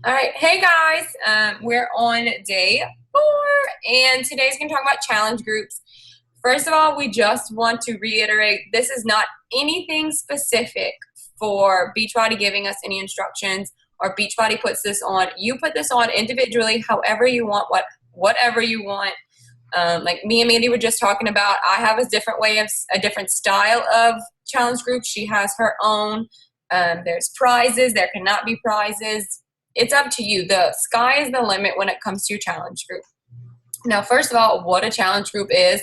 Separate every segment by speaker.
Speaker 1: All right, hey guys, we're on day 4, and today's gonna talk about challenge groups. First of all, we just want to reiterate this is not anything specific for Beachbody giving us any instructions, or Beachbody puts this on. You put this on individually, however you want, whatever you want. Like me and Mandy were just talking about, I have a different style of challenge group. She has her own. There's prizes. There cannot be prizes. It's up to you. The sky is the limit when it comes to your challenge group. Now, first of all, what a challenge group is,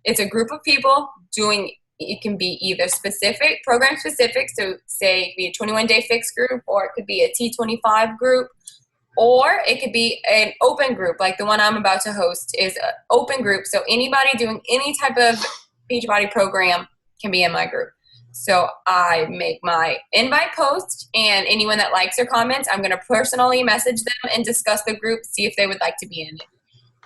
Speaker 1: it's a group of people doing, it can be either specific, program specific, so say it could be a 21-day fix group, or it could be a T25 group, or it could be an open group, like the one I'm about to host is an open group. So anybody doing any type of Beachbody program can be in my group. So I make my invite post, and anyone that likes or comments, I'm going to personally message them and discuss the group, see if they would like to be in it.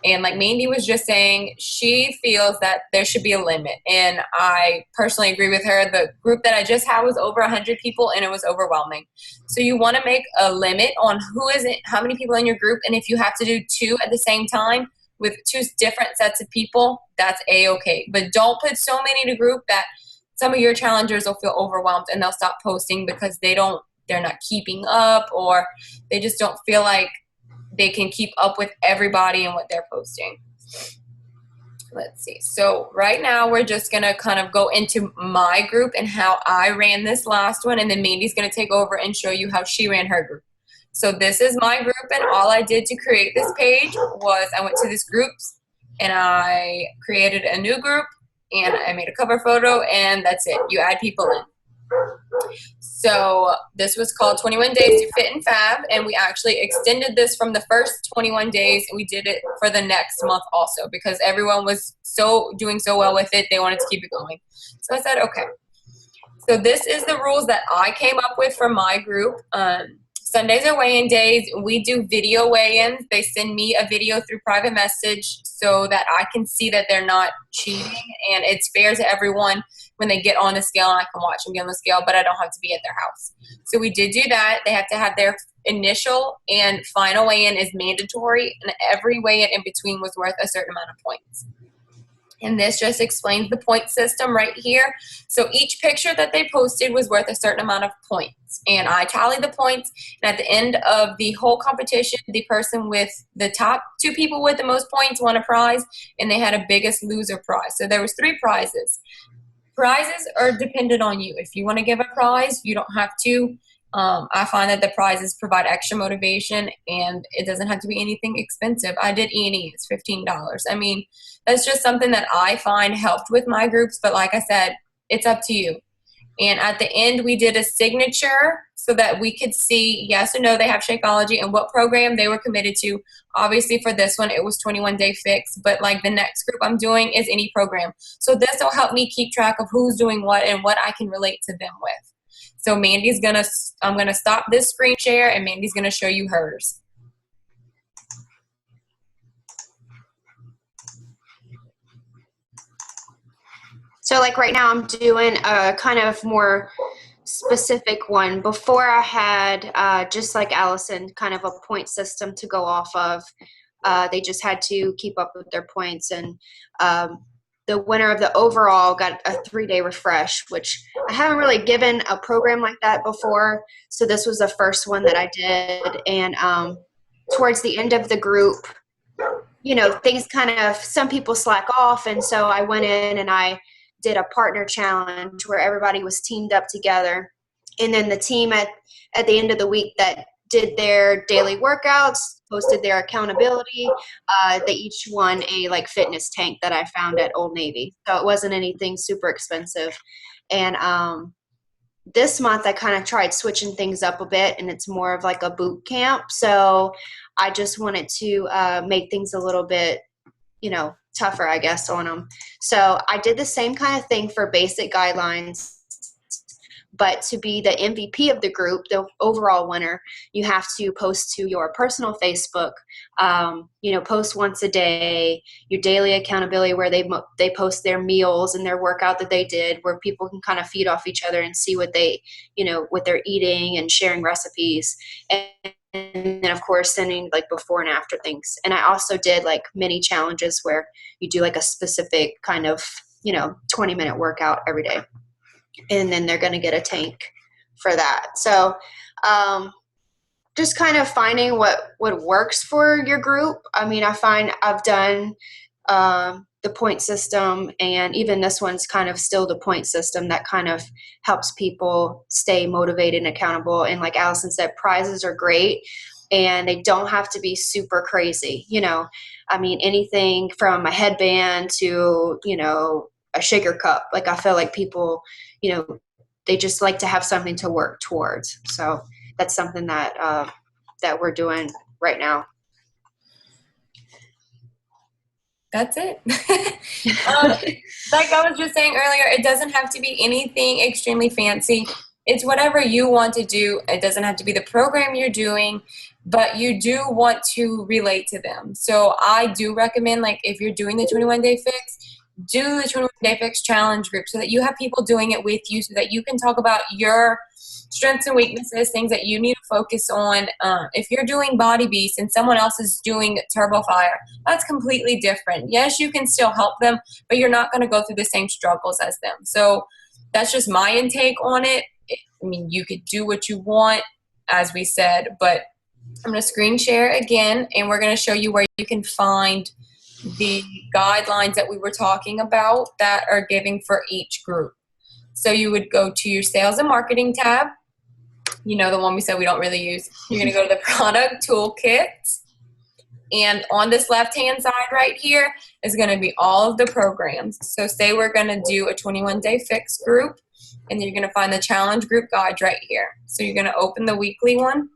Speaker 1: And like Mandy was just saying, she feels that there should be a limit. And I personally agree with her. The group that I just had was over 100 people, and it was overwhelming. So you want to make a limit on how many people in your group. And if you have to do 2 at the same time with 2 different sets of people, that's A-okay. But don't put so many in a group that some of your challengers will feel overwhelmed and they'll stop posting because they're not keeping up, or they just don't feel like they can keep up with everybody and what they're posting. Let's see. So right now we're just going to kind of go into my group and how I ran this last one, and then Mandy's going to take over and show you how she ran her group. So this is my group, and all I did to create this page was I went to this groups and I created a new group and I made a cover photo, and that's it. You add people in. So this was called 21 Days to Fit and Fab, and we actually extended this from the first 21 days, and we did it for the next month also because everyone was doing so well with it, they wanted to keep it going. So I said, okay. So this is the rules that I came up with for my group. Sundays are weigh-in days. We do video weigh-ins. They send me a video through private message so that I can see that they're not cheating, and it's fair to everyone when they get on the scale, and I can watch them get on the scale, but I don't have to be at their house. So we did do that. They have to have their initial and final weigh-in is mandatory, and every weigh-in in between was worth a certain amount of points. And this just explains the point system right here. So each picture that they posted was worth a certain amount of points. And I tallied the points. And at the end of the whole competition, the person with the top 2 people with the most points won a prize. And they had a biggest loser prize. So there was 3 prizes. Prizes are dependent on you. If you want to give a prize, you don't have to. I find that the prizes provide extra motivation, and it doesn't have to be anything expensive. I did E&E. It's $15. I mean, that's just something that I find helped with my groups, but like I said, it's up to you. And at the end, we did a signature so that we could see yes or no they have Shakeology and what program they were committed to. Obviously, for this one, it was 21 Day Fix, but like the next group I'm doing is any program. So this will help me keep track of who's doing what and what I can relate to them with. So I'm gonna stop this screen share, and Mandy's gonna show you hers.
Speaker 2: So like right now I'm doing a kind of more specific one. Before I had, just like Allison, kind of a point system to go off of. They just had to keep up with their points, and the winner of the overall got a 3-day refresh, which I haven't really given a program like that before. So this was the first one that I did. And towards the end of the group, things kind of, some people slack off. And so I went in and I did a partner challenge where everybody was teamed up together. And then the team at the end of the week that did their daily workouts, posted their accountability, they each won a fitness tank that I found at Old Navy. So it wasn't anything super expensive. And this month I kind of tried switching things up a bit, and it's more of like a boot camp. So I just wanted to make things a little bit, tougher, I guess, on them. So I did the same kind of thing for basic guidelines, but to be the MVP of the group, the overall winner, you have to post to your personal Facebook, post once a day, your daily accountability where they post their meals and their workout that they did, where people can kind of feed off each other and see what what they're eating and sharing recipes. And and then of course sending like before and after things. And I also did like mini challenges where you do like a specific kind of 20-minute workout every day, and then they're going to get a tank for that. So just kind of finding what works for your group. I mean, I find I've done the point system, and even this one's kind of still the point system that kind of helps people stay motivated and accountable. And like Allison said, prizes are great, and they don't have to be super crazy. I mean, anything from a headband to, a shaker cup. Like I feel like people, they just like to have something to work towards. So that's something that we're doing right now.
Speaker 1: That's it. Like I was just saying earlier, it doesn't have to be anything extremely fancy. It's whatever you want to do. It doesn't have to be the program you're doing, but you do want to relate to them. So I do recommend, like, if you're doing the 21-day fix, do the 21-day fix challenge group so that you have people doing it with you, so that you can talk about your strengths and weaknesses, things that you need to focus on. If you're doing Body Beast and someone else is doing Turbo Fire, that's completely different. Yes, you can still help them, but you're not going to go through the same struggles as them. So that's just my intake on it. I mean, you could do what you want, as we said, but I'm going to screen share again, and we're going to show you where you can find the guidelines that we were talking about that are giving for each group. So you would go to your sales and marketing tab, the one we said we don't really use. You're going to go to the product toolkit, and on this left-hand side right here is going to be all of the programs. So say we're going to do a 21-day fix group, and you're going to find the challenge group guide right here. So you're going to open the weekly one,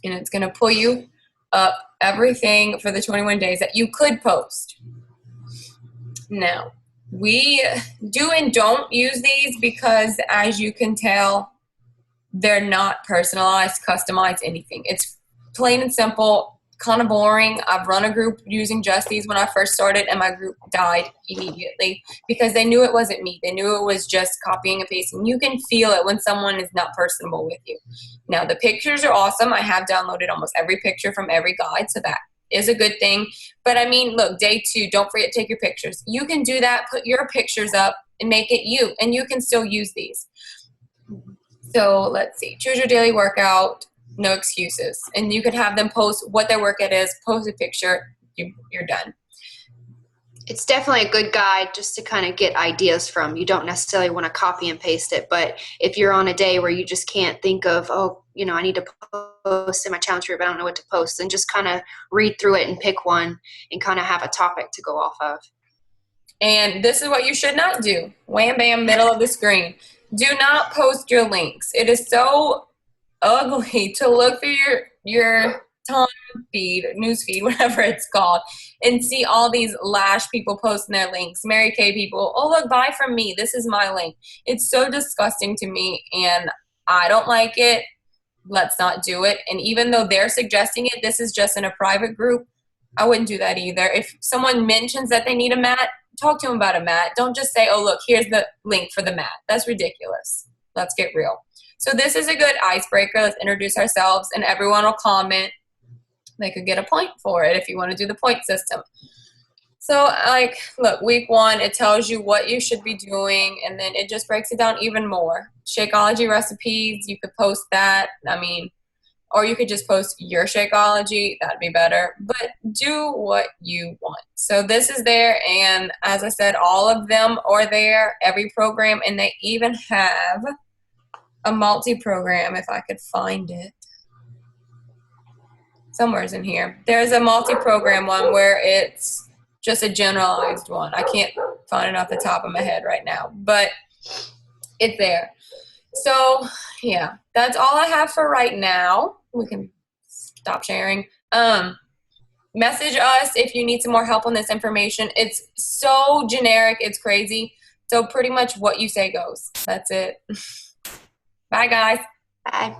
Speaker 1: and it's going to pull you up everything for the 21 days that you could post. Now, we do and don't use these because, as you can tell, they're not personalized, customized, anything. It's plain and simple, kind of boring. I've run a group using just these when I first started, and my group died immediately because they knew it wasn't me. They knew it was just copying and pasting. You can feel it when someone is not personable with you. Now, the pictures are awesome. I have downloaded almost every picture from every guide, so that is a good thing. But I mean, look, day 2, don't forget to take your pictures. You can do that, put your pictures up and make it you, and you can still use these. So let's see, choose your daily workout, no excuses. And you could have them post what their workout is, post a picture, you're done.
Speaker 2: It's definitely a good guide just to kind of get ideas from. You don't necessarily want to copy and paste it, but if you're on a day where you just can't think of, I need to post in my challenge group, I don't know what to post, and just kind of read through it and pick one and kind of have a topic to go off of.
Speaker 1: And this is what you should not do. Wham, bam, middle of the screen. Do not post your links. It is so ugly to look through your time feed, news feed, whatever it's called, and see all these lash people posting their links, Mary Kay people, oh, look, buy from me, this is my link. It's so disgusting to me, and I don't like it. Let's not do it. And even though they're suggesting it, this is just in a private group, I wouldn't do that either. If someone mentions that they need a mat, talk to them about a mat. Don't just say, oh, look, here's the link for the mat. That's ridiculous. Let's get real. So this is a good icebreaker. Let's introduce ourselves, and everyone will comment. They could get a point for it if you want to do the point system. So, like, look, week 1, it tells you what you should be doing, and then it just breaks it down even more. Shakeology recipes, you could post that. I mean, or you could just post your Shakeology. That'd be better. But do what you want. So this is there, and as I said, all of them are there, every program, and they even have a multi-program, if I could find it. Somewhere's in here. There's a multi-program one where it's just a generalized one. I can't find it off the top of my head right now, but it's there. So, yeah, that's all I have for right now. We can stop sharing. Message us if you need some more help on this information. It's so generic. It's crazy. So pretty much what you say goes. That's it. Bye, guys.
Speaker 2: Bye.